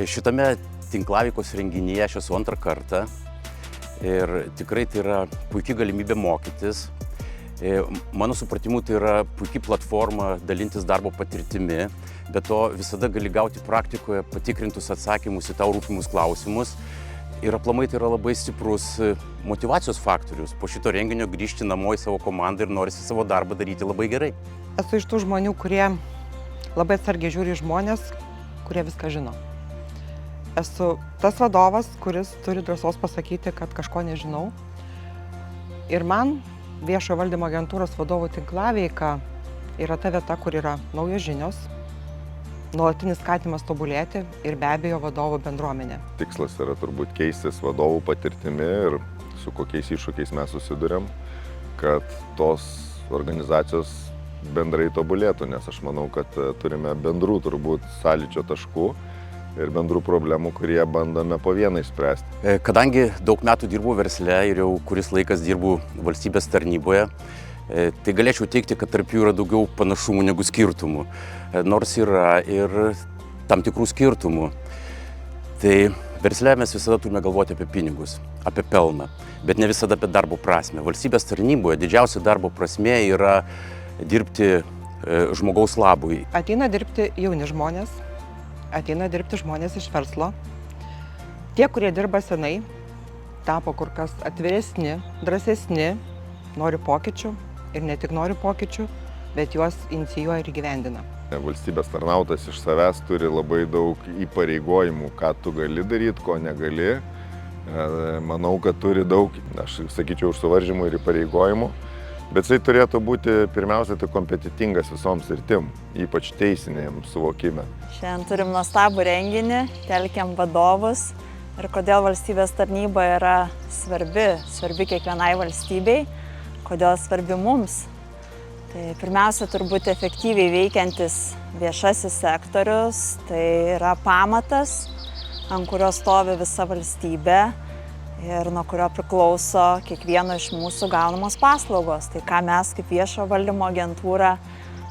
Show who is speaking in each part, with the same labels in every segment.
Speaker 1: Šitame tinklaveikos renginyje aš esu antrą kartą ir tikrai tai yra puikia galimybė mokytis. Mano supratimu, tai yra puikia platforma dalintis darbo patirtimi, bet to visada gali gauti praktikoje patikrintus atsakymus į tau rūpimus klausimus. Ir aplamai tai yra labai stiprus motyvacijos faktorius. Po šito renginio grįžti namo į savo komandą ir norisi savo darbą daryti labai gerai.
Speaker 2: Esu iš tų žmonių, kurie labai atsargiai žiūri žmonės, kurie viską žino. Esu tas vadovas, kuris turi drąsos pasakyti, kad kažko nežinau. Ir man viešojo valdymo agentūros vadovų tinklaveika yra ta vieta, kur yra naujos žinios, nuolatinis skatinimas tobulėti ir be abejo vadovų bendruomenė.
Speaker 3: Tikslas yra turbūt keistis vadovų patirtimi ir su kokiais iššūkiais mes susiduriam, kad tos organizacijos bendrai tobulėtų, nes aš manau, kad turime bendrų turbūt sąlyčio taškų ir bendrų problemų, kurie bandome po vieną išspręsti.
Speaker 1: Kadangi daug metų dirbu versle ir jau kuris laikas dirbu valstybės tarnyboje, tai galėčiau teigti, kad tarp jų yra daugiau panašumų negu skirtumų. Nors yra ir tam tikrų skirtumų. Tai versle mes visada turime galvoti apie pinigus, apie pelną, bet ne visada apie darbo prasmę. Valstybės tarnyboje didžiausia darbo prasmė yra dirbti žmogaus labui.
Speaker 2: Ateina dirbti jauni žmonės, ateina dirbti žmonės iš verslo. Tie, kurie dirba senai, tapo kur kas atviresni, drąsesni, nori pokyčių ir ne tik nori pokyčių, bet juos inicijuoja ir įgyvendina.
Speaker 3: Valstybės tarnautojas iš savęs turi labai daug įpareigojimų, ką tu gali daryti, ko negali. Manau, kad turi daug, aš sakyčiau, užsuvaržymų ir įpareigojimų. Bet jisai turėtų būti pirmiausia tai kompetitingas visoms sritim, ypač teisinėm suvokime.
Speaker 4: Šiandien turim nuostabų renginį, telkiam vadovus ir kodėl valstybės tarnyba yra svarbi kiekvienai valstybei, kodėl svarbi mums. Tai pirmiausia, turbūt efektyviai veikiantis viešasis sektorius, tai yra pamatas, ant kurio stovi visa valstybė ir nuo kurio priklauso kiekvieno iš mūsų gaunamos paslaugos. Tai ką mes kaip viešo valdymo agentūra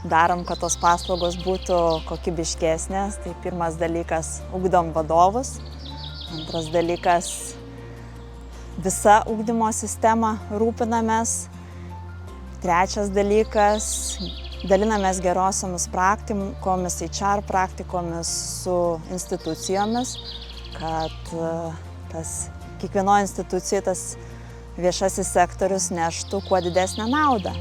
Speaker 4: darom, kad tos paslaugos būtų kokybiškesnės. Tai pirmas dalykas – ugdom vadovus. Antras dalykas – visa ugdymo sistema rūpinamės. Trečias dalykas – dalinamės gerosiomis praktikomis, HR praktikomis su institucijomis, kad kiekvienoje institucijoje tas viešasis sektorius neštų kuo didesnę naudą.